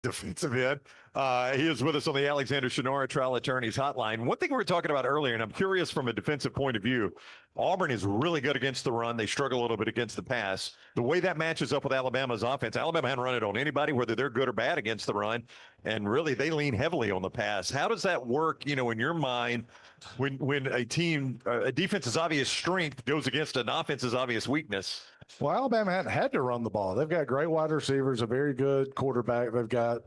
defensive end. He is with us on the Alexander Shinara Trial Attorneys Hotline. One thing we were talking about earlier, and I'm curious from a defensive point of view, Auburn is really good against the run. They struggle a little bit against the pass. The way that matches up with Alabama's offense, Alabama hadn't run it on anybody, whether they're good or bad against the run, and really they lean heavily on the pass. How does that work, in your mind, when a team, a defense's obvious strength goes against an offense's obvious weakness? Well, Alabama hadn't had to run the ball. They've got great wide receivers, a very good quarterback. They've got,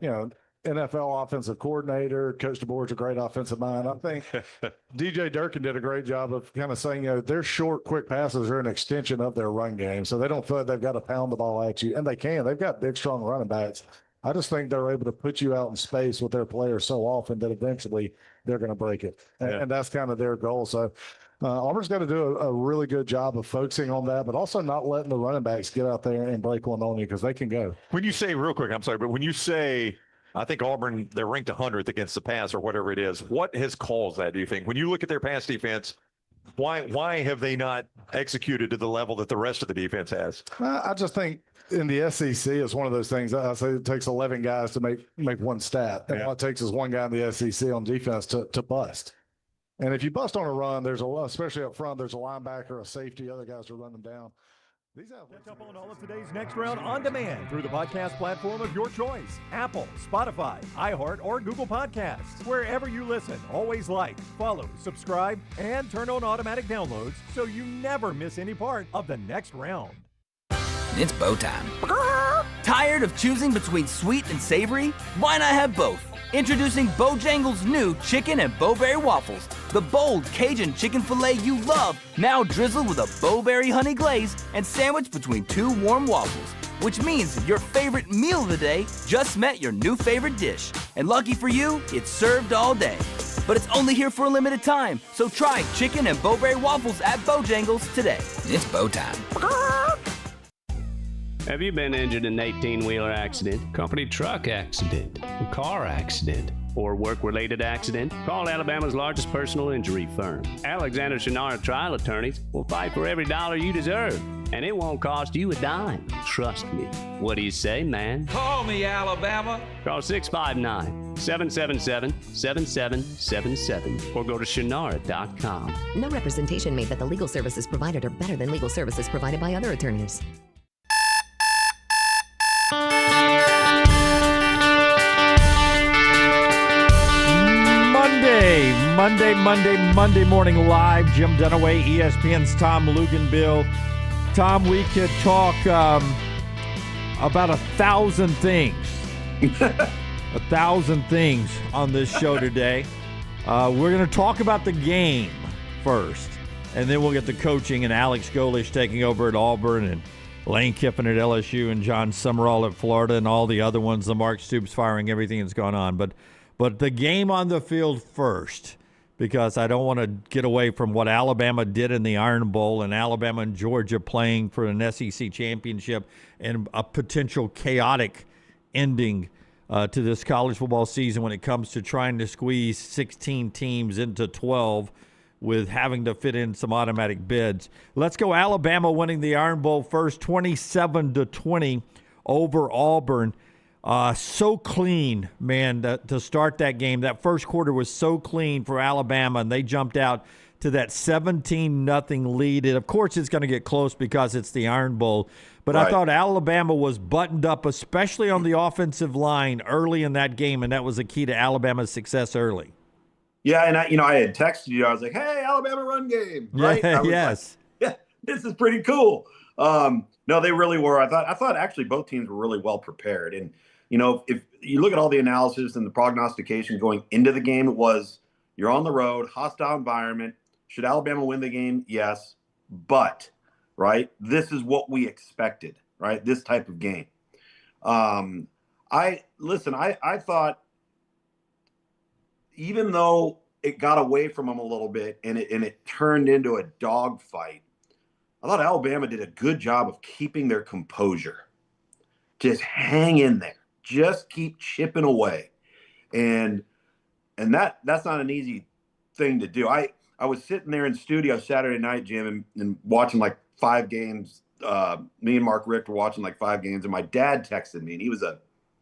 NFL offensive coordinator. Coach DeBoer's a great offensive mind. I think DJ Durkin did a great job of kind of saying, their short, quick passes are an extension of their run game. So they don't feel like they've got to pound the ball at you. And they can. They've got big, strong running backs. I just think they're able to put you out in space with their players so often that eventually they're going to break it. And that's kind of their goal. So Auburn's got to do a really good job of focusing on that, but also not letting the running backs get out there and break one on you because they can go. When you say, real quick, I'm sorry, but when you say, I think Auburn, they're ranked 100th against the pass or whatever it is, what has caused that, do you think? When you look at their pass defense, why have they not executed to the level that the rest of the defense has? I just think in the SEC, it's one of those things. I say it takes 11 guys to make one stat. And all it takes is one guy in the SEC on defense to bust. And if you bust on a run, especially up front, there's a linebacker, a safety, other guys to run them down. Catch up on all of today's Next Round on demand through the podcast platform of your choice. Apple, Spotify, iHeart, or Google Podcasts. Wherever you listen, always like, follow, subscribe, and turn on automatic downloads so you never miss any part of the Next Round. It's bow time. Tired of choosing between sweet and savory? Why not have both? Introducing Bojangles' new chicken and bowberry waffles. The bold Cajun chicken filet you love, now drizzled with a bowberry honey glaze and sandwiched between two warm waffles. Which means your favorite meal of the day just met your new favorite dish. And lucky for you, it's served all day. But it's only here for a limited time, so try chicken and bowberry waffles at Bojangles today. It's bow time. Have you been injured in an 18-wheeler accident, company truck accident, car accident, or work-related accident? Call Alabama's largest personal injury firm. Alexander Shinara Trial Attorneys will fight for every dollar you deserve, and it won't cost you a dime. Trust me. What do you say, man? Call me, Alabama. Call 659-777-7777 or go to shinara.com. No representation made that the legal services provided are better than legal services provided by other attorneys. Monday morning live. Jim Dunaway, ESPN's Tom Luginbill. Tom, we could talk about 1,000 things. 1,000 things on this show today. We're going to talk about the game first, and then we'll get the coaching and Alex Golesh taking over at Auburn and Lane Kiffin at LSU and John Summerall at Florida and all the other ones, the Mark Stoops firing, everything that's gone on. But the game on the field first, because I don't want to get away from what Alabama did in the Iron Bowl and Alabama and Georgia playing for an SEC championship and a potential chaotic ending to this college football season when it comes to trying to squeeze 16 teams into 12 with having to fit in some automatic bids. Let's go Alabama winning the Iron Bowl first, 27-20 over Auburn. So clean, man, to start that game. That first quarter was so clean for Alabama, and they jumped out to that 17-0 lead. And, of course, it's going to get close because it's the Iron Bowl. But right. I thought Alabama was buttoned up, especially on the offensive line early in that game, and that was the key to Alabama's success early. Yeah, and I had texted you. I was like, "Hey, Alabama run game!" Right? Yeah, yes. Like, yeah, this is pretty cool. No, they really were. I thought actually both teams were really well prepared. And if you look at all the analysis and the prognostication going into the game, it was you're on the road, hostile environment. Should Alabama win the game? Yes, but this is what we expected. Right, this type of game. I thought, even though it got away from them a little bit and it turned into a dogfight, I thought Alabama did a good job of keeping their composure. Just hang in there. Just keep chipping away. And that's not an easy thing to do. I was sitting there in studio Saturday night, Jim, and watching like 5 games. Me and Mark Richt were watching like 5 games, and my dad texted me, and he was a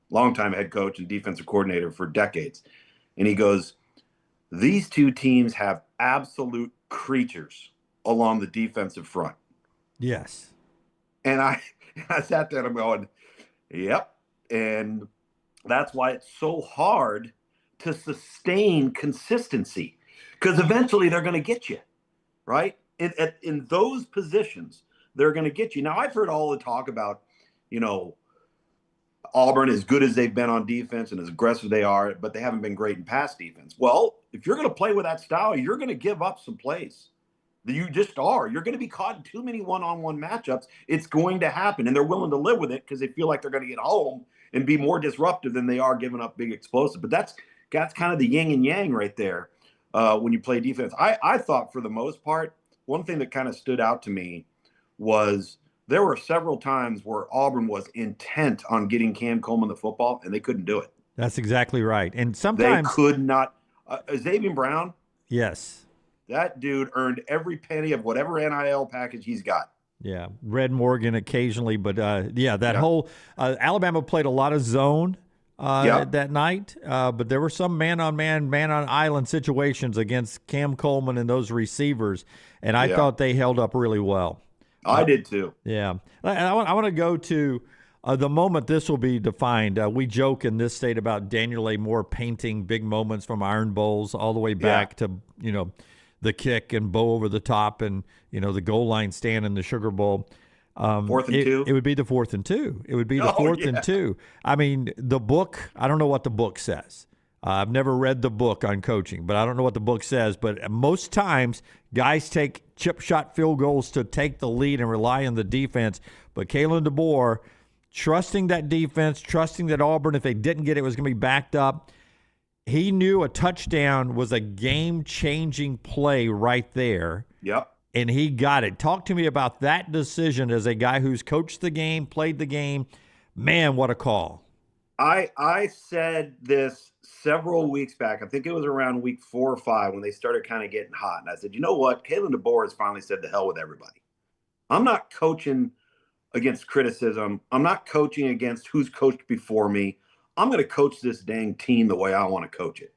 longtime head coach and defensive coordinator for decades. And he goes, these two teams have absolute creatures along the defensive front. Yes. And I sat there and I'm going, yep. And that's why it's so hard to sustain consistency, because eventually they're going to get you, right? In those positions, they're going to get you. Now, I've heard all the talk about, Auburn, as good as they've been on defense and as aggressive they are, but they haven't been great in pass defense. Well, if you're going to play with that style, you're going to give up some plays. You just are. You're going to be caught in too many one-on-one matchups. It's going to happen, and they're willing to live with it because they feel like they're going to get home and be more disruptive than they are giving up big explosive. But that's kind of the yin and yang right there when you play defense. I thought for the most part, one thing that kind of stood out to me was there were several times where Auburn was intent on getting Cam Coleman the football, and they couldn't do it. That's exactly right. And sometimes they could not. Xavier Brown, yes, that dude earned every penny of whatever NIL package he's got. Yeah, Red Morgan occasionally, but whole Alabama played a lot of zone that night, but there were some man-on-man, man-on-island situations against Cam Coleman and those receivers, and I thought they held up really well. I did too. Yeah. And I want to go to the moment this will be defined. We joke in this state about Daniel A. Moore painting big moments from Iron Bowls all the way back to, the kick and Bo over the top and, the goal line stand in the Sugar Bowl. 4th and 2? It would be the 4th and 2. It would be the 4th and 2. I mean, the book, I don't know what the book says. I've never read the book on coaching, but I don't know what the book says. But most times, guys take chip shot field goals to take the lead and rely on the defense. But Kalen DeBoer, trusting that defense, trusting that Auburn, if they didn't get it, was going to be backed up. He knew a touchdown was a game-changing play right there. Yep. And he got it. Talk to me about that decision as a guy who's coached the game, played the game. Man, what a call. I said this several weeks back. I think it was around week 4 or 5 when they started kind of getting hot. And I said, you know what? Kalen DeBoer has finally said to hell with everybody. I'm not coaching against criticism. I'm not coaching against who's coached before me. I'm going to coach this dang team the way I want to coach it.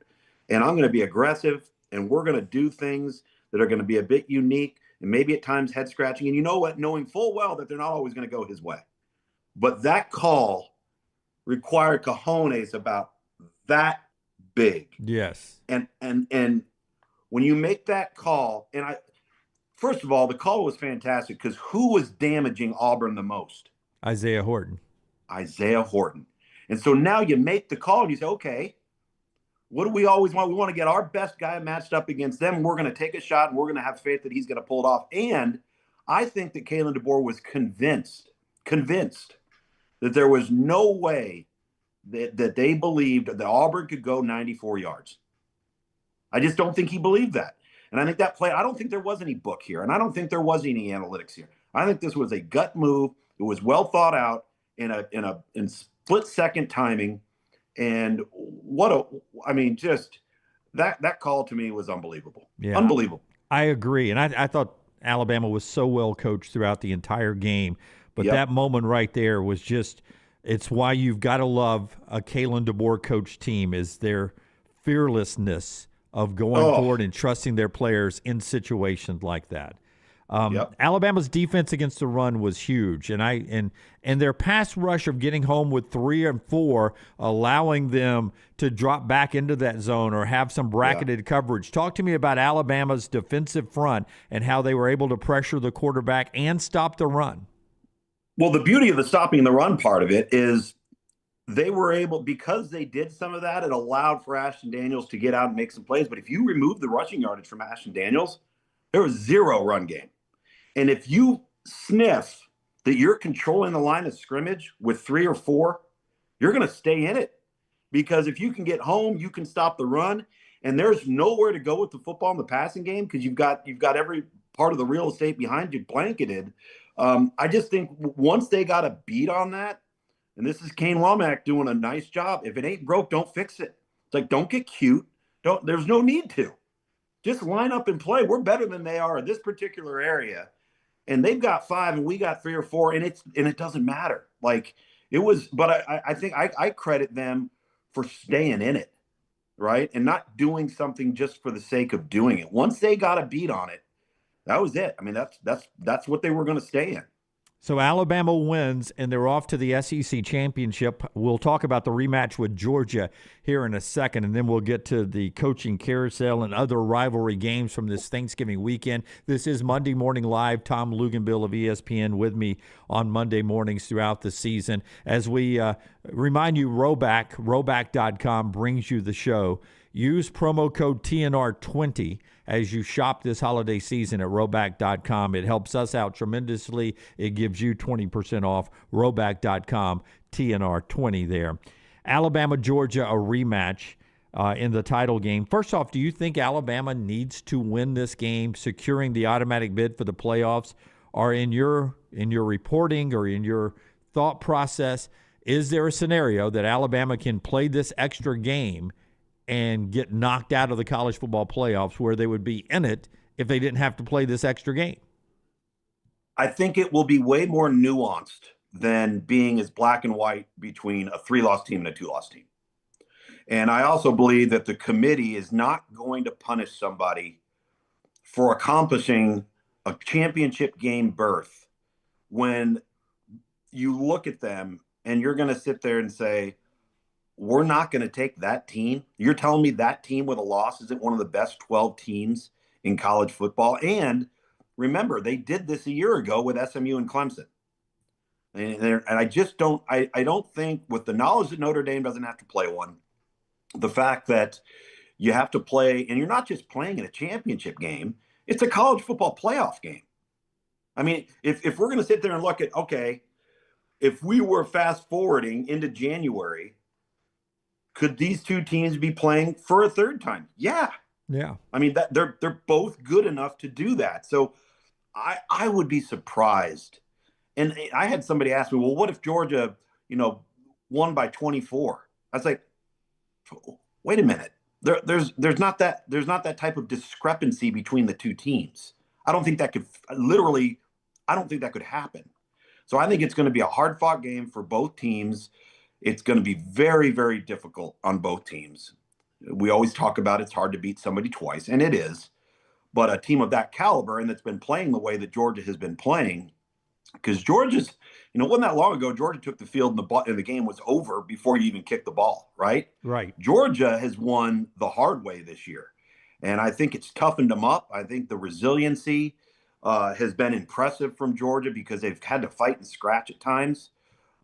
And I'm going to be aggressive, and we're going to do things that are going to be a bit unique and maybe at times head scratching. And you know what? Knowing full well that they're not always going to go his way. But that call required cojones about that big. Yes. And when you make that call, first of all, the call was fantastic because who was damaging Auburn the most? Isaiah Horton. And so now you make the call and you say, okay, what do we always want? We want to get our best guy matched up against them. We're going to take a shot and we're going to have faith that he's going to pull it off. And I think that Kalen DeBoer was convinced that there was no way that they believed that Auburn could go 94 yards. I just don't think he believed that. And I think that play, I don't think there was any book here. And I don't think there was any analytics here. I think this was a gut move. It was well thought out in split second timing. And just that call to me was unbelievable. Yeah, unbelievable. I agree. And I thought Alabama was so well coached throughout the entire game. But that moment right there was just, it's why you've got to love a Kalen DeBoer coach team, is their fearlessness of going forward and trusting their players in situations like that. Alabama's defense against the run was huge, and their pass rush of getting home with 3 and 4, allowing them to drop back into that zone or have some bracketed coverage. Talk to me about Alabama's defensive front and how they were able to pressure the quarterback and stop the run. Well, the beauty of the stopping the run part of it is they were able, because they did some of that, it allowed for Ashton Daniels to get out and make some plays. But if you remove the rushing yardage from Ashton Daniels, there was 0 run game. And if you sniff that you're controlling the line of scrimmage with 3 or 4, you're going to stay in it. Because if you can get home, you can stop the run. And there's nowhere to go with the football in the passing game because you've got every part of the real estate behind you blanketed. I just think once they got a beat on that, and this is Kane Womack doing a nice job. If it ain't broke, don't fix it. It's like, don't get cute. There's no need to. Just line up and play. We're better than they are in this particular area. And they've got 5 and we got 3 or 4, and it doesn't matter. Like, It was, but I think I credit them for staying in it, right? And not doing something just for the sake of doing it. Once they got a beat on it, that was it. I mean, that's what they were going to stay in. So Alabama wins, and they're off to the SEC championship. We'll talk about the rematch with Georgia here in a second, and then we'll get to the coaching carousel and other rivalry games from this Thanksgiving weekend. This is Monday Morning Live. Tom Luginbill of ESPN with me on Monday mornings throughout the season. As we remind you, Roback.com brings you the show. Use promo code TNR20 as you shop this holiday season at Roback.com. It helps us out tremendously. It gives you 20% off. Roback.com, TNR20 there. Alabama, Georgia, a rematch in the title game. First off, do you think Alabama needs to win this game, securing the automatic bid for the playoffs? Or in your reporting or in your thought process, is there a scenario that Alabama can play this extra game and get knocked out of the college football playoffs where they would be in it if they didn't have to play this extra game? I think it will be way more nuanced than being as black and white between a 3-loss team and a 2-loss team. And I also believe that the committee is not going to punish somebody for accomplishing a championship game berth when you look at them and you're going to sit there and say, we're not going to take that team. You're telling me that team with a loss isn't one of the best 12 teams in college football? And remember, they did this a year ago with SMU and Clemson. And I just don't, I don't think, with the knowledge that Notre Dame doesn't have to play one, the fact that you have to play, and you're not just playing in a championship game, it's a college football playoff game. I mean, if we're going to sit there and look at, okay, if we were fast forwarding into January, could these two teams be playing for a third time? Yeah. Yeah. I mean, that they're both good enough to do that. So I would be surprised. And I had somebody ask me, well, what if Georgia, won by 24? I was like, wait a minute. There's not that type of discrepancy between the two teams. I don't think that could happen. So I think it's going to be a hard-fought game for both teams. It's going to be very, very difficult on both teams. We always talk about it's hard to beat somebody twice, and it is. But a team of that caliber and that's been playing the way that Georgia has been playing, because Georgia's, wasn't that long ago, Georgia took the field and the game was over before you even kicked the ball, right? Right. Georgia has won the hard way this year, and I think it's toughened them up. I think the resiliency has been impressive from Georgia because they've had to fight and scratch at times.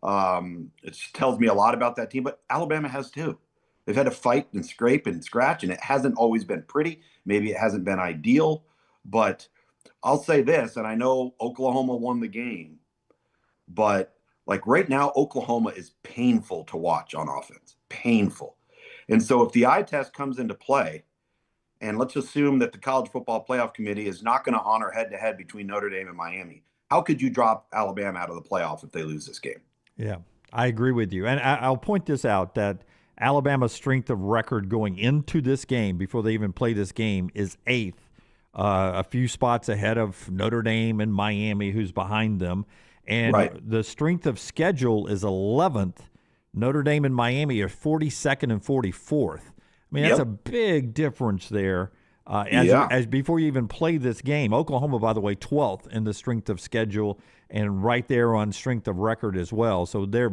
It tells me a lot about that team, but Alabama has too. They've had to fight and scrape and scratch, and it hasn't always been pretty. Maybe it hasn't been ideal, but I'll say this, and I know Oklahoma won the game, but like right now, Oklahoma is painful to watch on offense, painful. And so if the eye test comes into play, and let's assume that the College Football Playoff Committee is not going to honor head-to-head between Notre Dame and Miami, how could you drop Alabama out of the playoff if they lose this game? Yeah, I agree with you. And I'll point this out, that Alabama's strength of record going into this game, before they even play this game, is 8th, a few spots ahead of Notre Dame and Miami, who's behind them. And right. The strength of schedule is 11th. Notre Dame and Miami are 42nd and 44th. I mean, that's a big difference there. As before you even play this game. Oklahoma, by the way, 12th in the strength of schedule and right there on strength of record as well. So they're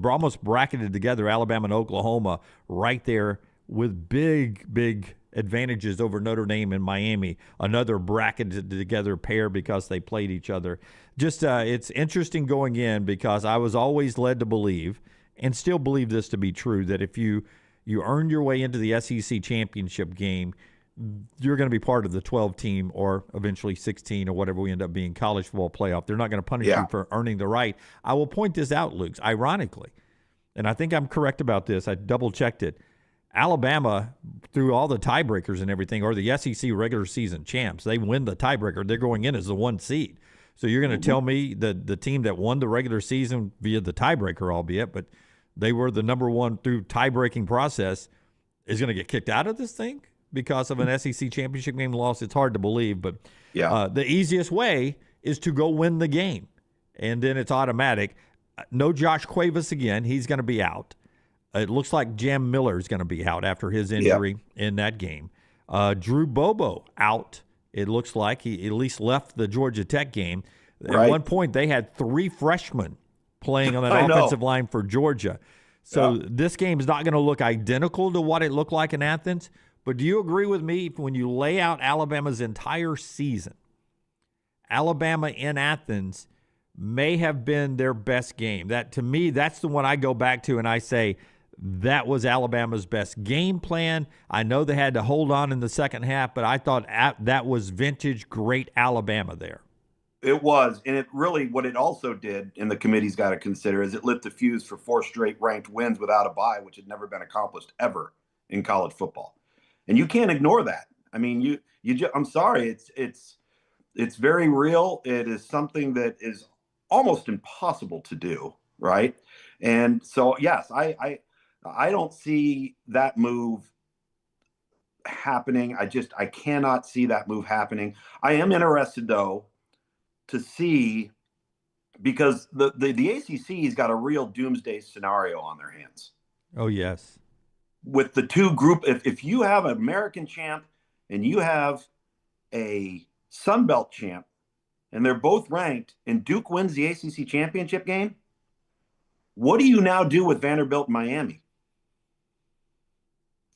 almost bracketed together, Alabama and Oklahoma, right there with big advantages over Notre Dame and Miami. Another bracketed together pair because they played each other. Just it's interesting going in, because I was always led to believe, and still believe this to be true, that if you earn your way into the SEC championship game, you're going to be part of the 12 team or eventually 16 or whatever we end up being college football playoff. They're not going to punish you for earning the right. I will point this out, Luke, ironically, and I think I'm correct about this. I double checked it. Alabama, through all the tiebreakers and everything, are the SEC regular season champs. They win the tiebreaker. They're going in as the 1 seed. So you're going to tell me that the team that won the regular season via the tiebreaker, albeit, but they were the number 1 through tie-breaking process, is going to get kicked out of this thing because of an SEC championship game loss? It's hard to believe, but the easiest way is to go win the game, and then it's automatic. no Josh Cuevas again. He's going to be out. It looks like Jam Miller is going to be out after his injury in that game. Drew Bobo out. It looks like he at least left the Georgia Tech game. At one point, they had 3 freshmen playing on that offensive line for Georgia. So this game is not going to look identical to what it looked like in Athens. But do you agree with me when you lay out Alabama's entire season, Alabama in Athens may have been their best game? That, to me, that's the one I go back to and I say that was Alabama's best game plan. I know they had to hold on in the second half, but I thought that was vintage great Alabama there. It was. And it really, what it also did, and the committee's got to consider, is it lit the fuse for 4 straight ranked wins without a bye, which had never been accomplished ever in college football. And you can't ignore that. I mean, I'm sorry. It's very real. It is something that is almost impossible to do. Right. And so, yes, I don't see that move happening. I cannot see that move happening. I am interested, though, to see, because the ACC's got a real doomsday scenario on their hands. Oh, yes. With the two group, if you have an American champ and you have a Sun Belt champ and they're both ranked and Duke wins the ACC championship game, what do you now do with Vanderbilt and Miami?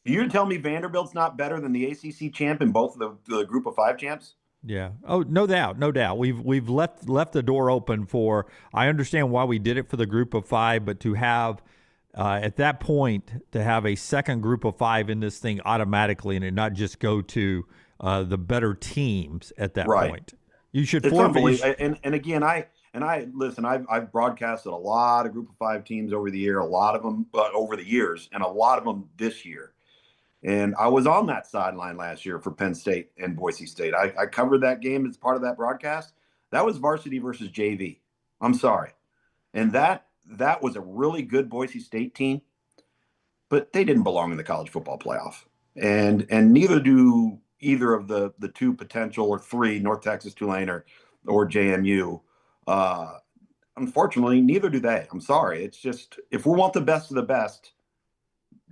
You're tell me Vanderbilt's not better than the ACC champ and both of the group of 5 champs? Yeah. Oh, no doubt, no doubt. We've left the door open for. I understand why we did it for the group of 5, but to have at that point to have a second group of 5 in this thing automatically, and it not just go to the better teams at that point. You should forfeit. And again, I listen. I've broadcasted a lot of group of 5 teams over the year. A lot of them over the years, and a lot of them this year. And I was on that sideline last year for Penn State and Boise State. I covered that game as part of that broadcast. That was varsity versus JV. I'm sorry. And that was a really good Boise State team, but they didn't belong in the college football playoff. And neither do either of the 2 potential or 3, North Texas, Tulane, or JMU. Unfortunately, neither do they. I'm sorry. It's just, if we want the best of the best,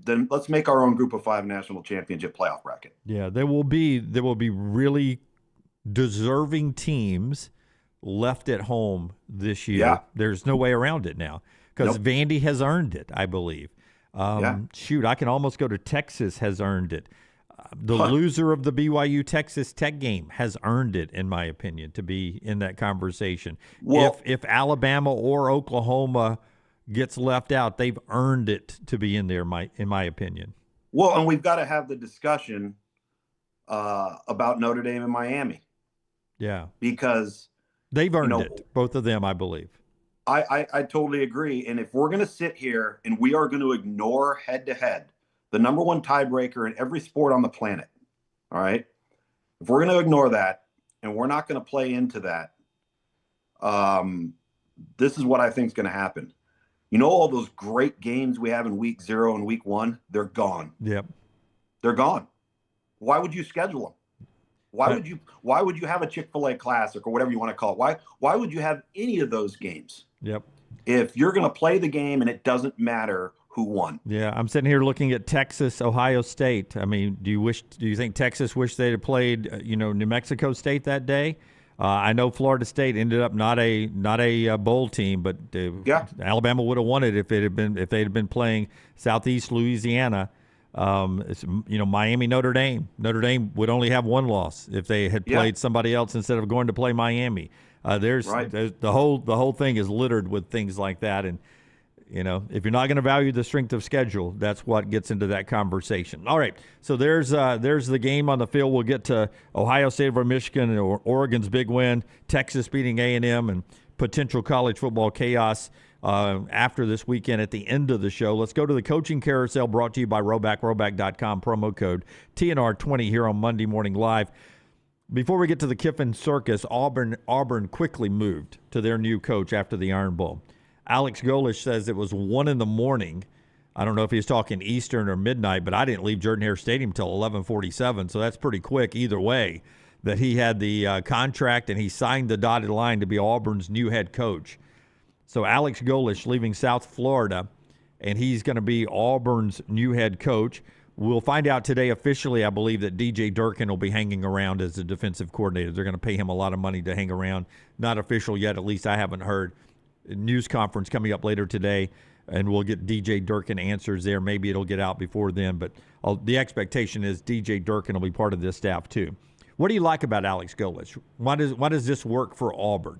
then let's make our own group of 5 national championship playoff bracket. Yeah, there will be really deserving teams left at home this year. Yeah. There's no way around it now because Vandy has earned it, I believe. Shoot, I can almost go to Texas has earned it. The loser of the BYU Texas Tech game has earned it, in my opinion, to be in that conversation. Well, if Alabama or Oklahoma gets left out, they've earned it to be in there, in my opinion. Well, and we've got to have the discussion about Notre Dame and Miami. Yeah. Because they've earned it, both of them, I believe. I totally agree. And if we're going to sit here and we are going to ignore head-to-head, the number 1 tiebreaker in every sport on the planet, all right? If we're going to ignore that and we're not going to play into that, this is what I think is going to happen. You know, all those great games we have in week 0 and week 1, they're gone. Yep. They're gone. Why would you schedule them? Why would you have a Chick-fil-A Classic or whatever you want to call it? Why would you have any of those games? Yep. If you're going to play the game and it doesn't matter who won. Yeah, I'm sitting here looking at Texas, Ohio State. I mean, do you think Texas wished they'd have played, New Mexico State that day? I know Florida State ended up not a bowl team, but Alabama would have won it if they'd have been playing Southeast Louisiana. Miami, Notre Dame. Notre Dame would only have 1 loss if they had played somebody else instead of going to play Miami. There's the whole thing is littered with things like that, and if you're not going to value the strength of schedule, that's what gets into that conversation. All right, so there's the game on the field. We'll get to Ohio State over Michigan or Oregon's big win, Texas beating A&M, and potential college football chaos after this weekend at the end of the show. Let's go to the coaching carousel brought to you by roback.com, promo code TNR20 here on Monday Morning Live. Before we get to the Kiffin circus, Auburn quickly moved to their new coach after the Iron Bowl. Alex Golesh says it was 1 a.m. I don't know if he's talking Eastern or midnight, but I didn't leave Jordan-Hare Stadium until 11:47, so that's pretty quick either way, that he had the contract and he signed the dotted line to be Auburn's new head coach. So Alex Golesh leaving South Florida, and he's going to be Auburn's new head coach. We'll find out today officially, I believe, that DJ Durkin will be hanging around as the defensive coordinator. They're going to pay him a lot of money to hang around. Not official yet, at least I haven't heard. News conference coming up later today, and we'll get DJ Durkin answers there. Maybe it'll get out before then, but the expectation is DJ Durkin will be part of this staff too. What do you like about Alex Golesh? Why does this work for Auburn?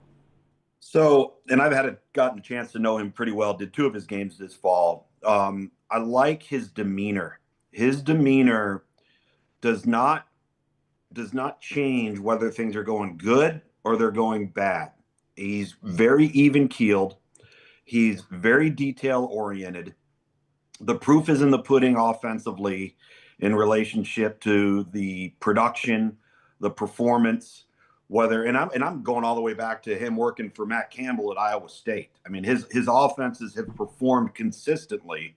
So, and I've gotten a chance to know him pretty well. Did 2 of his games this fall. I like his demeanor. His demeanor does not change whether things are going good or they're going bad. He's very even keeled. He's very detail oriented. The proof is in the pudding offensively in relationship to the production, the performance. And I'm going all the way back to him working for Matt Campbell at Iowa State. I mean, his offenses have performed consistently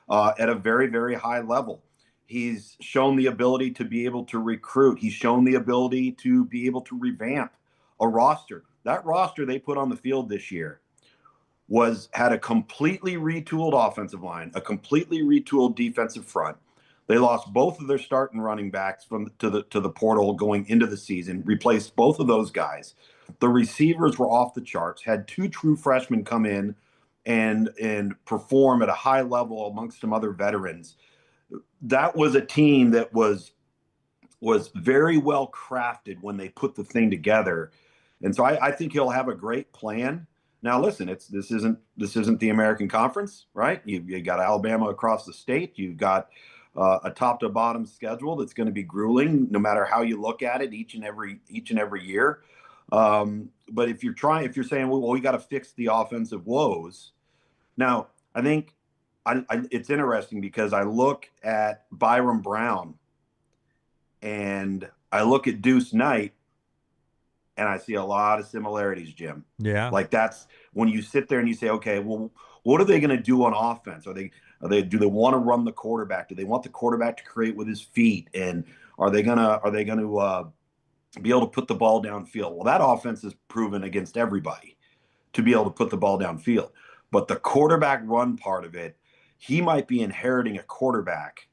at a very, very high level. He's shown the ability to be able to recruit. He's shown the ability to be able to revamp a roster. That roster they put on the field this year had a completely retooled offensive line, a completely retooled defensive front. They lost both of their starting running backs to the portal going into the season, replaced both of those guys. The receivers were off the charts, had 2 true freshmen come in and perform at a high level amongst some other veterans. That was a team that was very well crafted when they put the thing together. And so I think he'll have a great plan. Now, listen, this isn't the American Conference, right? You got Alabama across the state. You've got a top to bottom schedule that's going to be grueling, no matter how you look at it, each and every year. But if you're saying, well, we got to fix the offensive woes. Now, I think it's interesting because I look at Byron Brown and I look at Deuce Knight, and I see a lot of similarities, Jim. Yeah. Like that's when you sit there and you say, okay, well, what are they going to do on offense? Do they want to run the quarterback? Do they want the quarterback to create with his feet? And are they going to be able to put the ball downfield? Well, that offense is proven against everybody to be able to put the ball downfield. But the quarterback run part of it, he might be inheriting a quarterback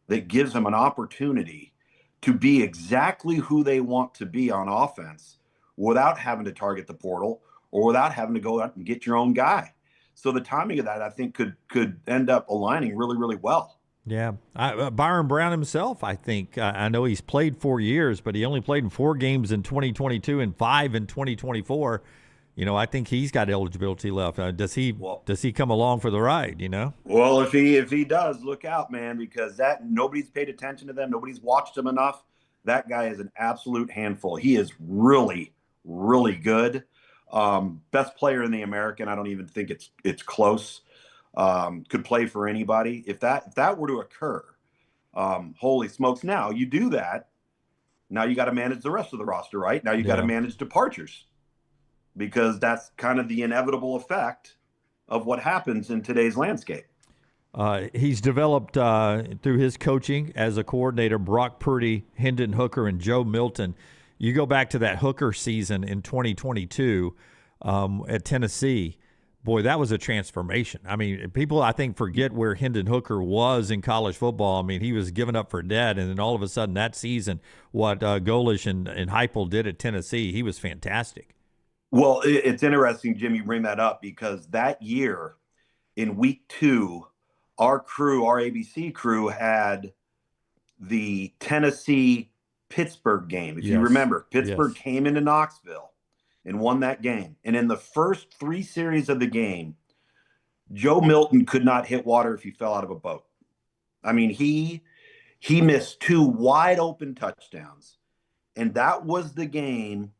that gives him an opportunity to be exactly who they want to be on offense without having to target the portal or without having to go out and get your own guy. So the timing of that, I think, could end up aligning really, really well. Yeah. Byron Brown himself, I think, I know he's played 4 years, but he only played in 4 games in 2022 and 5 in 2024. I think he's got eligibility left. Does he come along for the ride, Well, if he does, look out, man, because nobody's paid attention to them. Nobody's watched him enough. That guy is an absolute handful. He is really, really good. Best player in the American. I don't even think it's close. Could play for anybody. If that were to occur, holy smokes. Now you do that. Now you got to manage the rest of the roster, right? Now you got to manage departures, because that's kind of the inevitable effect of what happens in today's landscape. He's developed through his coaching as a coordinator, Brock Purdy, Hendon Hooker, and Joe Milton. You go back to that Hooker season in 2022 at Tennessee. Boy, that was a transformation. I mean, people, I think, forget where Hendon Hooker was in college football. I mean, he was given up for dead, and then all of a sudden that season, what Golesh and Heupel did at Tennessee, he was fantastic. Well, it's interesting, Jim, you bring that up, because that year in week 2, our ABC crew had the Tennessee-Pittsburgh game. If you remember, Pittsburgh came into Knoxville and won that game. And in the first 3 series of the game, Joe Milton could not hit water if he fell out of a boat. I mean, he missed 2 wide open touchdowns. And that was the game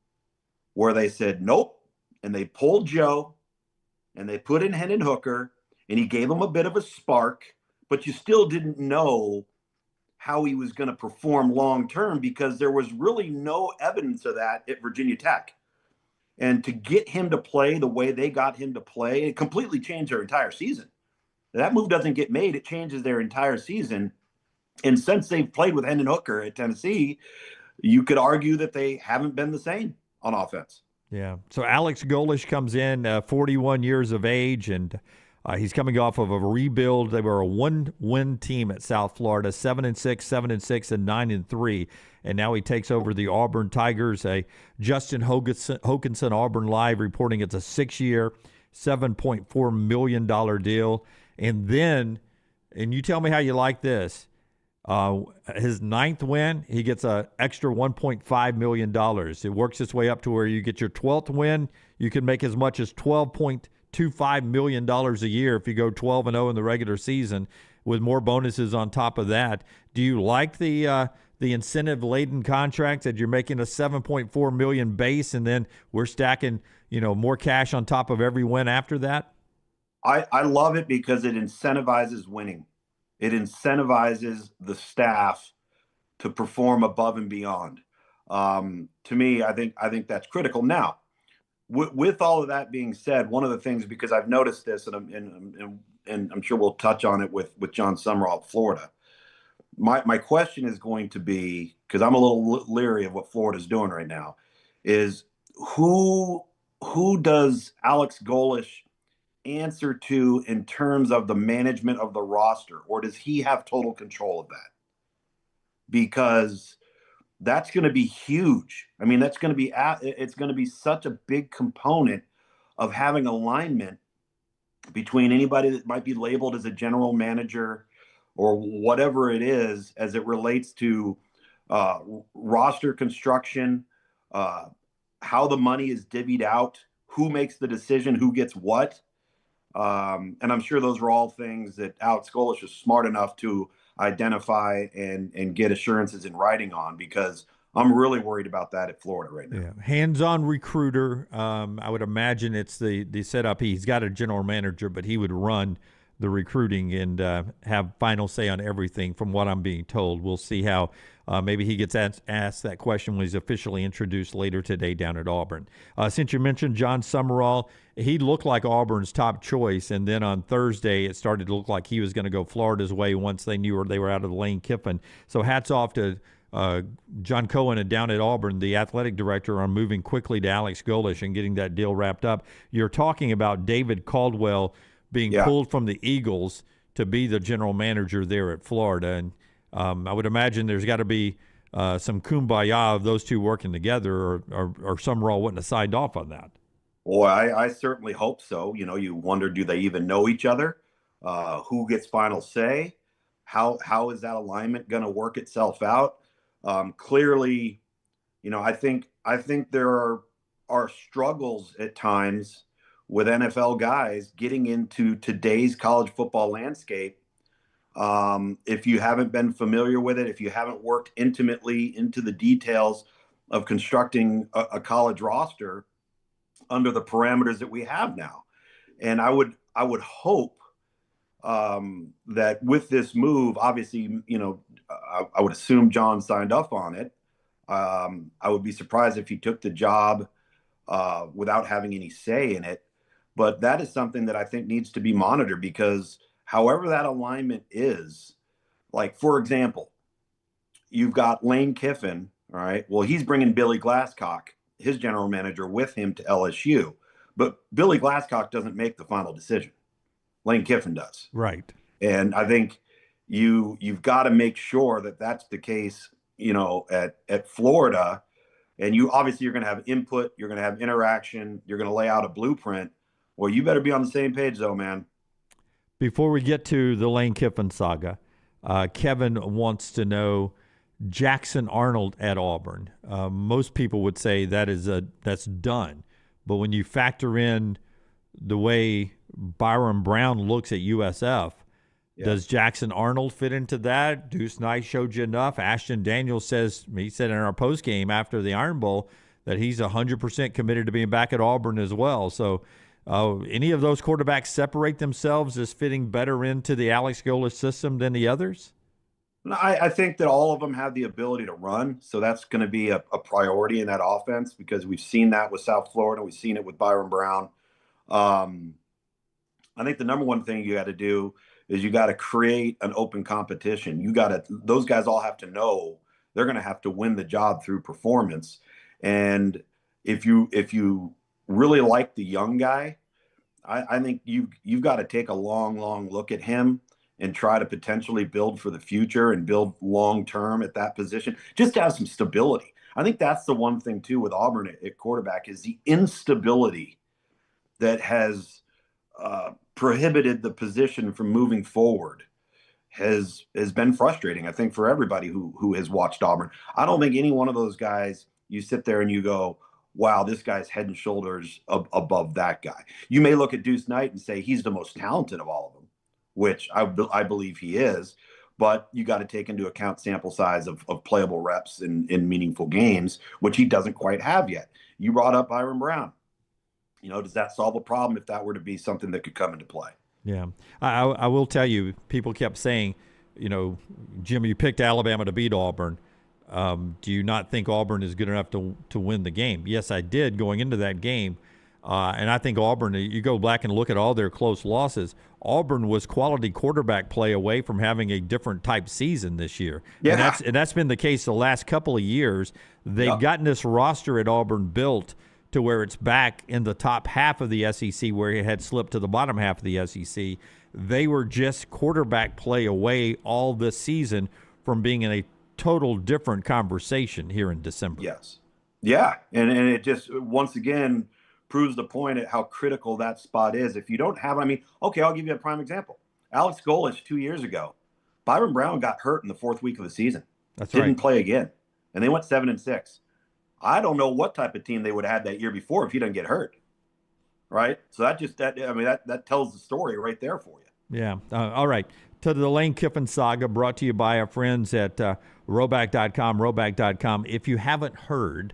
where they said, nope, and they pulled Joe, and they put in Hendon Hooker, and he gave him a bit of a spark, but you still didn't know how he was going to perform long-term, because there was really no evidence of that at Virginia Tech. And to get him to play the way they got him to play, it completely changed their entire season. That move doesn't get made. It changes their entire season. And since they've played with Hendon Hooker at Tennessee, you could argue that they haven't been the same on offense. Yeah. So Alex Golesh comes in, 41 years of age, and he's coming off of a rebuild. They were a one-win team at South Florida, 7-6, 7-6, and 9-3. And now he takes over the Auburn Tigers. Justin Hokanson, Auburn Live, reporting it's a 6-year, $7.4 million deal. And then, and you tell me how you like this, his 9th win, he gets an extra $1.5 million. It works its way up to where you get your 12th win. You can make as much as $12.25 million a year if you go 12-0 in the regular season with more bonuses on top of that. Do you like the incentive-laden contract that you're making a $7.4 million base and then we're stacking, more cash on top of every win after that? I love it because it incentivizes winning. It incentivizes the staff to perform above and beyond. To me, I think that's critical. Now, with all of that being said, one of the things, because I've noticed this, and I'm sure we'll touch on it with John Summerall at Florida. My question is going to be, because I'm a little leery of what Florida's doing right now, is who does Alex Golesh answer to in terms of the management of the roster, or does he have total control of that? Because that's going to be huge. I mean, it's going to be such a big component of having alignment between anybody that might be labeled as a general manager or whatever it is, as it relates to roster construction, how the money is divvied out, who makes the decision, who gets what. And I'm sure those are all things that Alex Golesh is smart enough to identify and get assurances in writing on, because I'm really worried about that at Florida right now. Yeah. Hands-on recruiter. I would imagine it's the setup. He's got a general manager, but he would run the recruiting and have final say on everything from what I'm being told. We'll see how maybe he gets asked that question when he's officially introduced later today down at Auburn. Since you mentioned John Summerall, he looked like Auburn's top choice, and then on Thursday it started to look like he was going to go Florida's way once they knew they were out of the Lane Kiffin. So hats off to John Cohen and down at Auburn, the athletic director, on moving quickly to Alex Golesh and getting that deal wrapped up. You're talking about David Caldwell being pulled from the Eagles to be the general manager there at Florida. And I would imagine there's got to be some kumbaya of those two working together, or Summerall wouldn't have signed off on that. Boy, I certainly hope so. You wonder, do they even know each other? Who gets final say? How is that alignment going to work itself out? Clearly, I think there are struggles at times with NFL guys getting into today's college football landscape. If you haven't been familiar with it, if you haven't worked intimately into the details of constructing a college roster under the parameters that we have now. And I would hope that with this move, obviously, I would assume John signed up on it. I would be surprised if he took the job without having any say in it. But that is something that I think needs to be monitored, because however that alignment is, like, for example, you've got Lane Kiffin, all right? Well, he's bringing Billy Glasscock, his general manager, with him to LSU. But Billy Glasscock doesn't make the final decision. Lane Kiffin does. Right. And I think you've got to make sure that that's the case, at Florida. And you're going to have input, you're going to have interaction, you're going to lay out a blueprint. Well, you better be on the same page, though, man. Before we get to the Lane Kiffin saga, Kevin wants to know Jackson Arnold at Auburn. Most people would say that's done. But when you factor in the way Byron Brown looks at USF, does Jackson Arnold fit into that? Deuce Knight showed you enough. Ashton Daniels he said in our postgame after the Iron Bowl that he's 100% committed to being back at Auburn as well. So any of those quarterbacks separate themselves as fitting better into the Alex Golesh system than the others? I think that all of them have the ability to run. So that's going to be a priority in that offense, because we've seen that with South Florida. We've seen it with Byron Brown. I think the number one thing you got to do is you got to create an open competition. Those guys all have to know they're going to have to win the job through performance. And if you really like the young guy, I think you've got to take a long look at him and try to potentially build for the future and build long term at that position, just to have some stability. I think that's the one thing too with Auburn at quarterback is the instability that has prohibited the position from moving forward has been frustrating, I think, for everybody who has watched Auburn. I don't think any one of those guys, you sit there and you go, wow, this guy's head and shoulders above that guy. You may look at Deuce Knight and say he's the most talented of all of them, which I believe he is, but you got to take into account sample size of playable reps in meaningful games, which he doesn't quite have yet. You brought up Byron Brown. Does that solve a problem if that were to be something that could come into play? Yeah. I will tell you, people kept saying, Jim, you picked Alabama to beat Auburn. Do you not think Auburn is good enough to win the game? Yes, I did going into that game. And I think Auburn, you go back and look at all their close losses, Auburn was quality quarterback play away from having a different type season this year. Yeah. And that's been the case the last couple of years. They've gotten this roster at Auburn built to where it's back in the top half of the SEC, where it had slipped to the bottom half of the SEC. They were just quarterback play away all this season from being in a total different conversation here in December. Yes. Yeah. And it just, once again, proves the point at how critical that spot is. If you don't have it, okay, I'll give you a prime example. Alex Golesh 2 years ago, Byron Brown got hurt in the 4th week of the season. Didn't play again. And they went 7-6. I don't know what type of team they would have had that year before if he doesn't get hurt. Right. So that tells the story right there for you. Yeah. All right. To the Lane Kiffin saga, brought to you by our friends at Roback.com. If you haven't heard,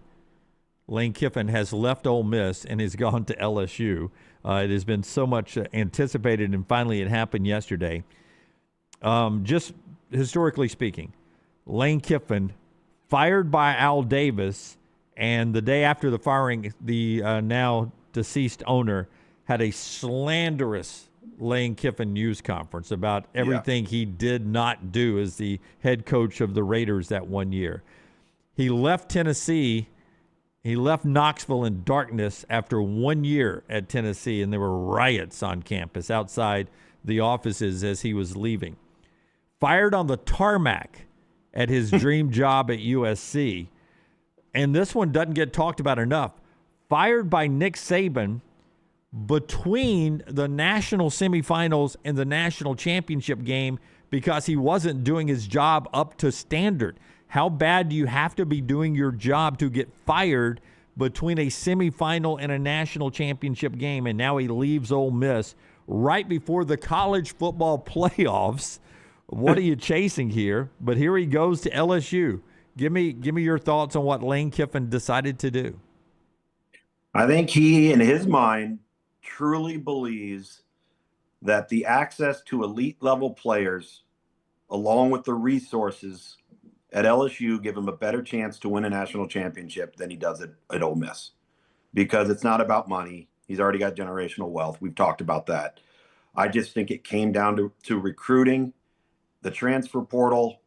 Lane Kiffin has left Ole Miss and has gone to LSU. It has been so much anticipated, and finally it happened yesterday. Just historically speaking, Lane Kiffin fired by Al Davis, and the day after the firing, the now deceased owner had a slanderous Lane Kiffin news conference about everything he did not do as the head coach of the Raiders that one year. He left Tennessee. He left Knoxville in darkness after 1 year at Tennessee, and there were riots on campus outside the offices as he was leaving. Fired on the tarmac at his dream job at USC. And this one doesn't get talked about enough. Fired by Nick Saban between the national semifinals and the national championship game because he wasn't doing his job up to standard. How bad do you have to be doing your job to get fired between a semifinal and a national championship game? And now he leaves Ole Miss right before the college football playoffs. What are you chasing here? But here he goes to LSU. Give me your thoughts on what Lane Kiffin decided to do. I think he, in his mind, truly believes that the access to elite level players, along with the resources at LSU, give him a better chance to win a national championship than he does at Ole Miss, because it's not about money. He's already got generational wealth. We've talked about that. I just think it came down to recruiting, the transfer portal,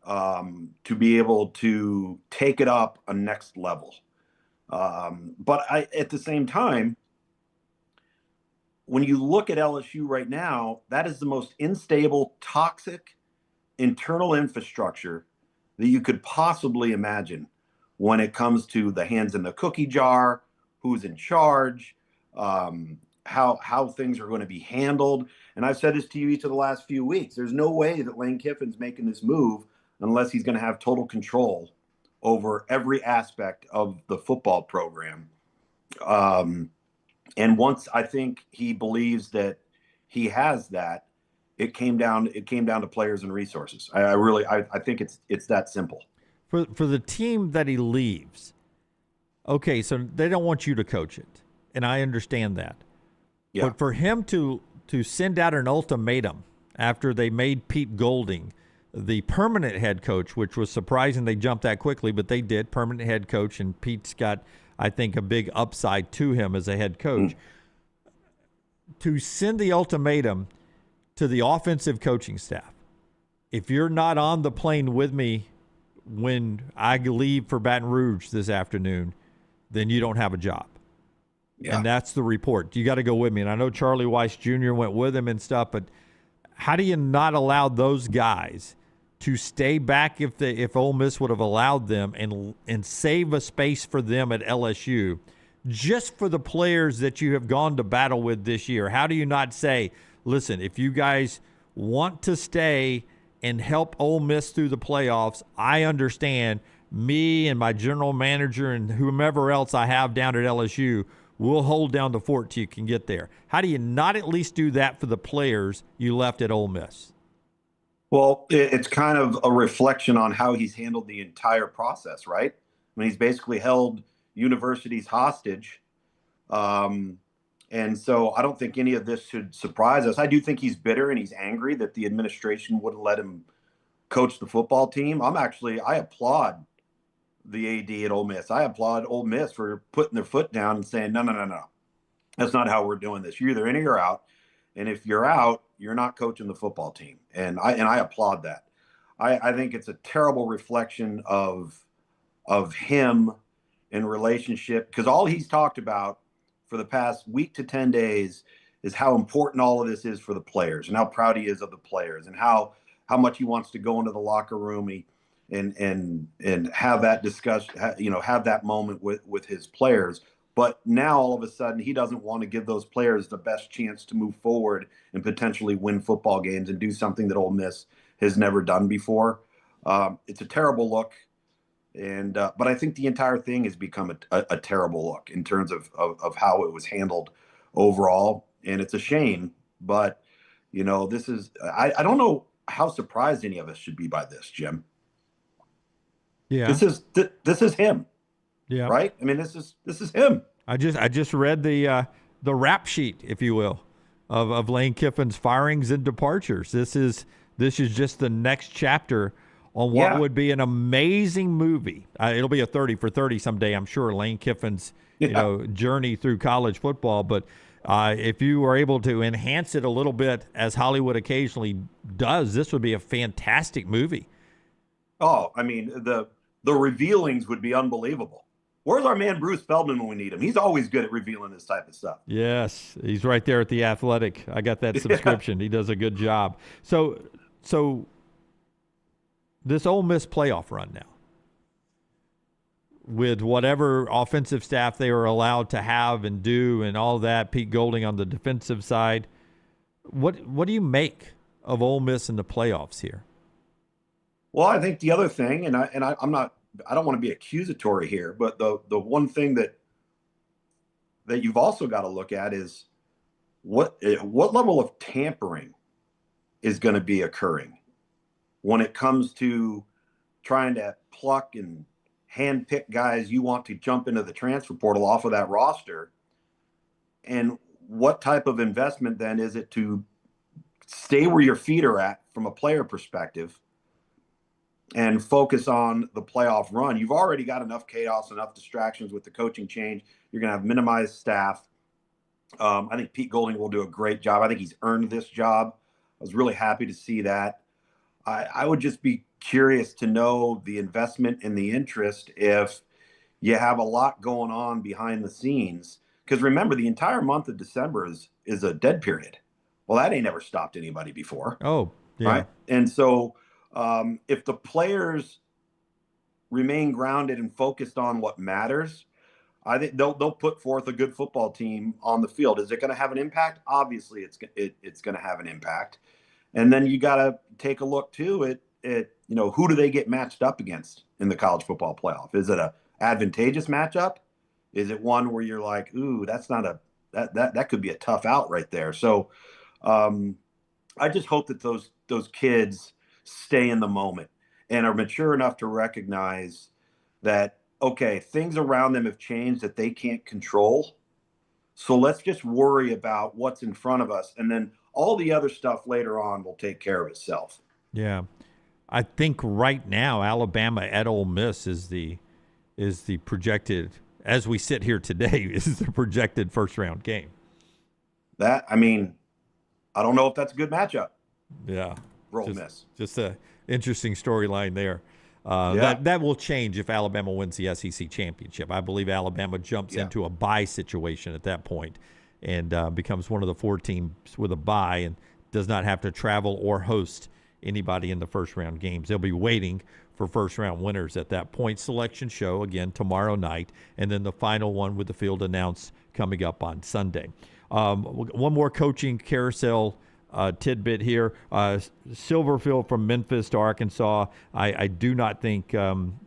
to be able to take it up a next level. But at the same time, when you look at LSU right now, that is the most unstable, toxic internal infrastructure that you could possibly imagine when it comes to the hands in the cookie jar, who's in charge, how things are going to be handled. And I've said this to you each of the last few weeks. There's no way that Lane Kiffin's making this move unless he's going to have total control over every aspect of the football program. And once I think he believes that he has that, it came down to players and resources. I think it's that simple. For the team that he leaves, okay, so they don't want you to coach it, and I understand that. Yeah. But for him to send out an ultimatum after they made Pete Golding the permanent head coach, which was surprising they jumped that quickly, but they did, permanent head coach, and Pete's got, I think, a big upside to him as a head coach. To send the ultimatum to the offensive coaching staff, if you're not on the plane with me when I leave for Baton Rouge this afternoon, then you don't have a job. Yeah. And that's the report. You got to go with me. And I know Charlie Weiss Jr. went with him and stuff, but how do you not allow those guys to stay back if Ole Miss would have allowed them and save a space for them at LSU just for the players that you have gone to battle with this year? How do you not say, listen, if you guys want to stay and help Ole Miss through the playoffs, I understand. Me and my general manager and whomever else I have down at LSU will hold down the fort till you can get there. How do you not at least do that for the players you left at Ole Miss? Well, it's kind of a reflection on how he's handled the entire process, right? I mean, he's basically held universities hostage. And so I don't think any of this should surprise us. I do think he's bitter and he's angry that the administration wouldn't let him coach the football team. I applaud the AD at Ole Miss. I applaud Ole Miss for putting their foot down and saying, no. That's not how we're doing this. You're either in or you're out. And if you're out, you're not coaching the football team. And I applaud that. I think it's a terrible reflection of him in relationship, because all he's talked about for the past week to 10 days is how important all of this is for the players and how proud he is of the players and how much he wants to go into the locker room and have that discussion, have that moment with his players. But now all of a sudden he doesn't want to give those players the best chance to move forward and potentially win football games and do something that Ole Miss has never done before. It's a terrible look. And but I think the entire thing has become a terrible look in terms of how it was handled overall. And it's a shame. But, this is I don't know how surprised any of us should be by this, Jim. Yeah. This is him. Yeah. Right? I mean, this is him. I just read the rap sheet, if you will, of Lane Kiffin's firings and departures. This is just the next chapter on what would be an amazing movie. It'll be a 30 for 30 someday, I'm sure, Lane Kiffin's journey through college football. But if you were able to enhance it a little bit, as Hollywood occasionally does, this would be a fantastic movie. Oh, I mean, the revealings would be unbelievable. Where's our man Bruce Feldman when we need him? He's always good at revealing this type of stuff. Yes, he's right there at The Athletic. I got that subscription. He does a good job. So this Ole Miss playoff run now, with whatever offensive staff they were allowed to have and do and all that, Pete Golding on the defensive side, what do you make of Ole Miss in the playoffs here? Well, I think the other thing, and I don't want to be accusatory here, but the one thing that you've also got to look at is what level of tampering is going to be occurring when it comes to trying to pluck and handpick guys you want to jump into the transfer portal off of that roster. And what type of investment then is it to stay where your feet are at from a player perspective and focus on the playoff run? You've already got enough chaos, enough distractions with the coaching change. You're going to have minimized staff. I think Pete Golding will do a great job. I think he's earned this job. I was really happy to see that. I would just be curious to know the investment and the interest if you have a lot going on behind the scenes. Because remember, the entire month of December is a dead period. Well, that ain't never stopped anybody before. Oh, yeah. Right? And so if the players remain grounded and focused on what matters, I think they'll put forth a good football team on the field. Is it going to have an impact? Obviously, it's going to have an impact. And then you got to take a look too at who do they get matched up against in the college football playoff? Is it a advantageous matchup? Is it one where you're like, ooh, that's not that could be a tough out right there. So I just hope that those kids stay in the moment and are mature enough to recognize that, okay, things around them have changed that they can't control. So let's just worry about what's in front of us. And then all the other stuff later on will take care of itself. Yeah. I think right now, Alabama at Ole Miss is the projected, as we sit here today, is the projected first round game. I don't know if that's a good matchup. Yeah. For Ole Miss. Just a interesting storyline there. That will change if Alabama wins the SEC championship. I believe Alabama jumps into a bye situation at that point and becomes one of the 4 teams with a bye and does not have to travel or host anybody in the first-round games. They'll be waiting for first-round winners at that point. Selection show, again, tomorrow night, and then the final one with the field announced coming up on Sunday. One more coaching carousel tidbit here. Silverfield from Memphis to Arkansas. I do not think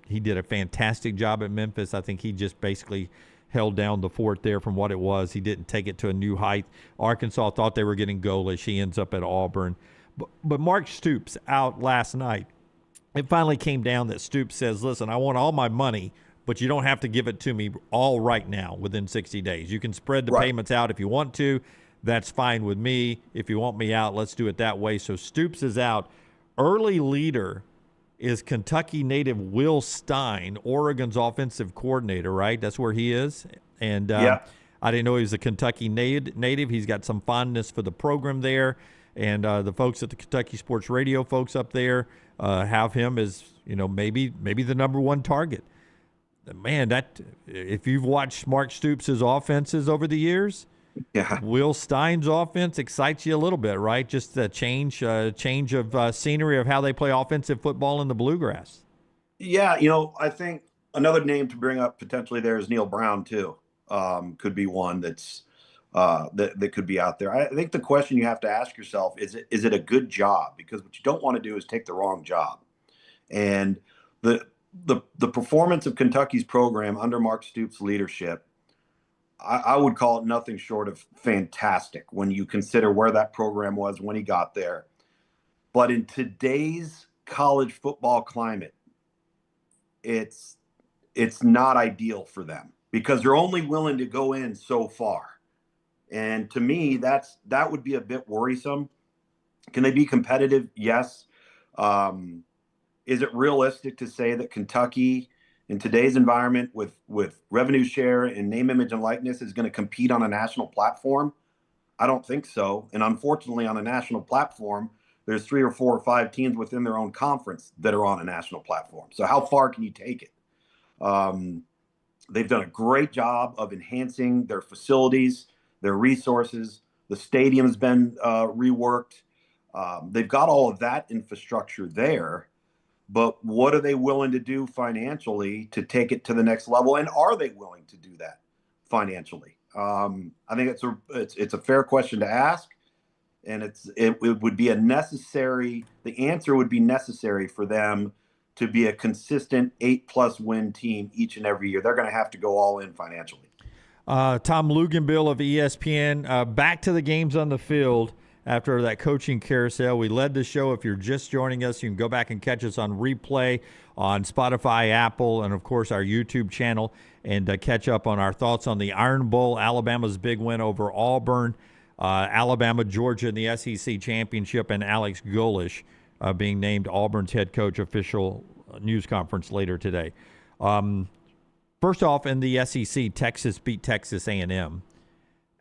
he did a fantastic job at Memphis. I think he just basically held down the fort there from what it was. He didn't take it to a new height. Arkansas thought they were getting Golesh. He ends up at Auburn. But Mark Stoops out last night. It finally came down that Stoops says, listen, I want all my money, but you don't have to give it to me all right now within 60 days. You can spread the payments out if you want to. That's fine with me. If you want me out, let's do it that way. So Stoops is out. Early leader is Kentucky native Will Stein, Oregon's offensive coordinator, right? That's where he is. And I didn't know he was a Kentucky native. He's got some fondness for the program there. And the folks at the Kentucky Sports Radio folks up there have him as, maybe the number one target. Man, that if you've watched Mark Stoops' offenses over the years, Will Stein's offense excites you a little bit, right? Just a change of scenery of how they play offensive football in the Bluegrass. Yeah, I think another name to bring up potentially there is Neil Brown too. Could be one that's that could be out there. I think the question you have to ask yourself is it a good job? Because what you don't want to do is take the wrong job. And the performance of Kentucky's program under Mark Stoops' leadership, I would call it nothing short of fantastic when you consider where that program was when he got there. But in today's college football climate, it's not ideal for them because they're only willing to go in so far. And to me, that would be a bit worrisome. Can they be competitive? Yes. Is it realistic to say that Kentucky in today's environment with revenue share and name, image, and likeness is going to compete on a national platform? I don't think so. And unfortunately, on a national platform, there's 3 or 4 or 5 teams within their own conference that are on a national platform. So how far can you take it? They've done a great job of enhancing their facilities, their resources. The stadium's been reworked. They've got all of that infrastructure there. But what are they willing to do financially to take it to the next level? And are they willing to do that financially? I think it's a fair question to ask. And it would be the answer would be necessary for them to be a consistent 8+ win team each and every year. They're going to have to go all in financially. Tom Luginbill of ESPN, back to the games on the field after that coaching carousel. We led the show. If you're just joining us, you can go back and catch us on replay on Spotify, Apple, and, of course, our YouTube channel, and catch up on our thoughts on the Iron Bowl, Alabama's big win over Auburn, Alabama, Georgia in the SEC championship, and Alex Golesh being named Auburn's head coach. Official news conference later today. First off, in the SEC, Texas beat Texas A&M.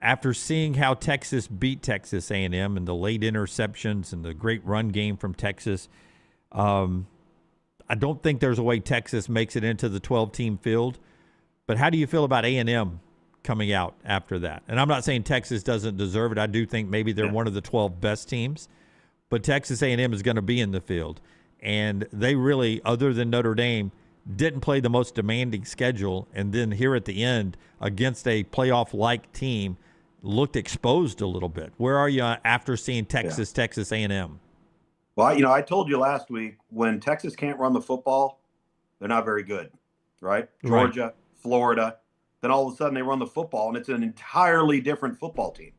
After seeing how Texas beat Texas A&M and the late interceptions and the great run game from Texas, I don't think there's a way Texas makes it into the 12-team field. But how do you feel about A&M coming out after that? And I'm not saying Texas doesn't deserve it. I do think maybe they're one of the 12 best teams. But Texas A&M is going to be in the field. And they really, other than Notre Dame, didn't play the most demanding schedule. And then here at the end, against a playoff-like team, looked exposed a little bit. Where are you after seeing Texas A&M? Well, I told you last week, when Texas can't run the football, they're not very good, right? Georgia, Florida. Then all of a sudden they run the football, and it's an entirely different football team.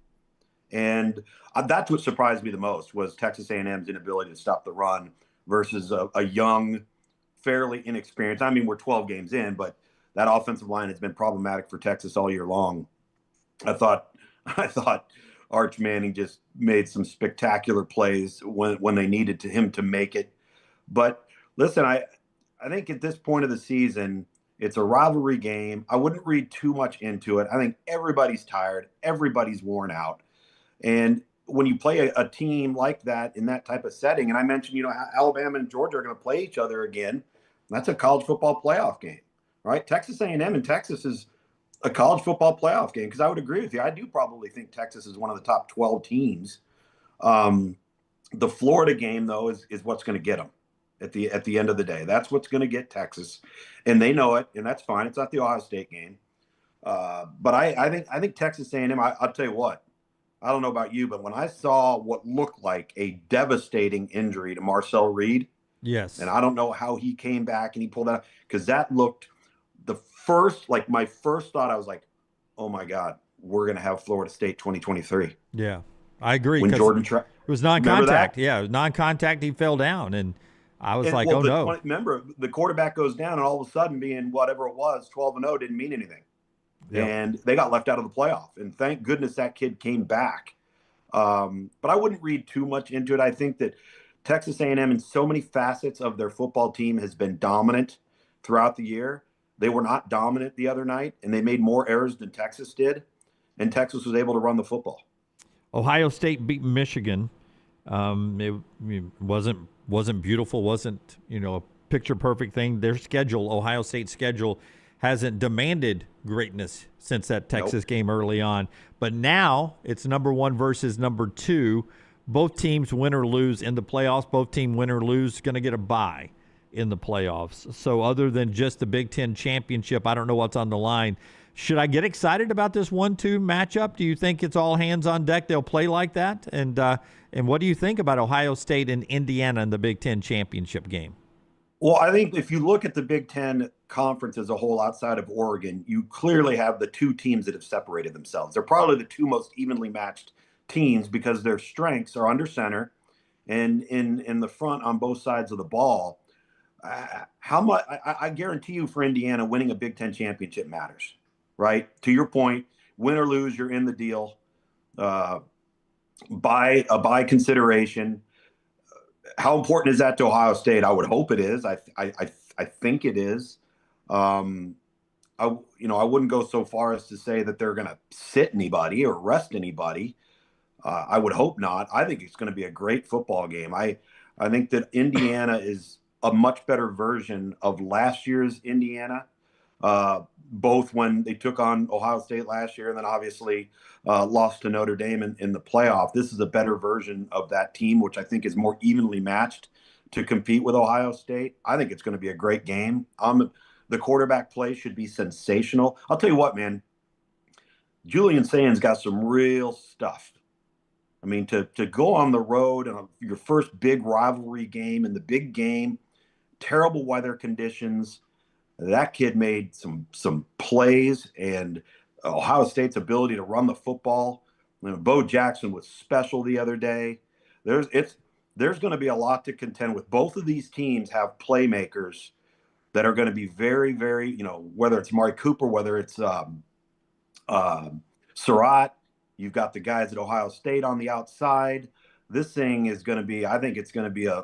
And that's what surprised me the most was Texas A&M's inability to stop the run versus a young, fairly inexperienced. I mean, we're 12 games in, but that offensive line has been problematic for Texas all year long. I thought Arch Manning just made some spectacular plays when they needed him to make it. But listen, I think at this point of the season, it's a rivalry game. I wouldn't read too much into it. I think everybody's tired. Everybody's worn out. And when you play a team like that in that type of setting, and I mentioned, Alabama and Georgia are going to play each other again. That's a college football playoff game, right? Texas A&M and Texas is a college football playoff game, because I would agree with you. I do probably think Texas is one of the top 12 teams. The Florida game, though, is what's going to get them at the end of the day. That's what's going to get Texas, and they know it, and that's fine. It's not the Ohio State game. But I think Texas A&M, I'll tell you what, I don't know about you, but when I saw what looked like a devastating injury to Marcel Reed, yes, and I don't know how he came back and he pulled out, because that looked my first thought, I was like, oh my God, we're going to have Florida State 2023. Yeah, I agree. When Jordan it was non-contact. Yeah, it was non-contact. He fell down, and I was like, no. Remember, the quarterback goes down, and all of a sudden, being whatever it was, 12-0 didn't mean anything. Yep. And they got left out of the playoff. And thank goodness that kid came back. But I wouldn't read too much into it. I think that Texas A&M in so many facets of their football team has been dominant throughout the year. They were not dominant the other night, and they made more errors than Texas did. And Texas was able to run the football. Ohio State beat Michigan. It wasn't beautiful, wasn't a picture perfect thing. Their schedule, Ohio State's schedule, hasn't demanded greatness since that Texas game early on. But now it's number 1 versus number 2. Both teams win or lose in the playoffs. Both team win or lose going to get a bye in the playoffs. So other than just the Big Ten championship, I don't know what's on the line. Should I get excited about this 1-2 matchup? Do you think it's all hands on deck? They'll play like that? And what do you think about Ohio State and Indiana in the Big Ten championship game? Well, I think if you look at the Big Ten conference as a whole outside of Oregon, you clearly have the 2 teams that have separated themselves. They're probably the 2 most evenly matched teams because their strengths are under center and in the front on both sides of the ball. How much? I guarantee you, for Indiana, winning a Big Ten championship matters, right? To your point, win or lose, you're in the deal. By consideration. How important is that to Ohio State? I would hope it is. I think it is. I wouldn't go so far as to say that they're going to sit anybody or rest anybody. I would hope not. I think it's going to be a great football game. I think that Indiana is a much better version of last year's Indiana, both when they took on Ohio State last year and then obviously lost to Notre Dame in the playoff. This is a better version of that team, which I think is more evenly matched to compete with Ohio State. I think it's going to be a great game. The quarterback play should be sensational. I'll tell you what, man, Julian Sain's got some real stuff. I mean, to go on the road and your first big rivalry game in the big game, terrible weather conditions, that kid made some plays, and Ohio State's ability to run the football. Bo Jackson was special the other day. There's going to be a lot to contend with. Both of these teams have playmakers that are going to be very, very, whether it's Mari Cooper, whether it's Surratt, you've got the guys at Ohio State on the outside. This thing is going to be, I think it's going to be a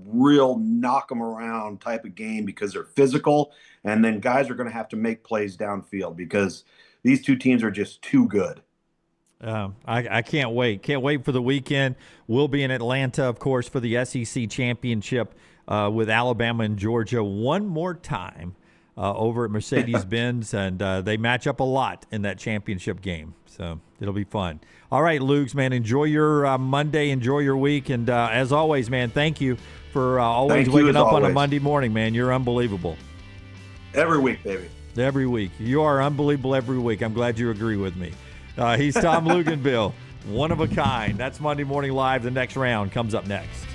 real knock 'em around type of game because they're physical, and then guys are going to have to make plays downfield because these 2 teams are just too good. I can't wait. Can't wait for the weekend. We'll be in Atlanta, of course, for the SEC championship with Alabama and Georgia one more time over at Mercedes-Benz, and they match up a lot in that championship game. So it'll be fun. All right, Lugs, man, enjoy your Monday, enjoy your week, and as always, man, thank you for always waking up on a Monday morning, man. You're unbelievable. Every week, baby. Every week. You are unbelievable every week. I'm glad you agree with me. He's Tom Luginbill, one of a kind. That's Monday Morning Live. The next round comes up next.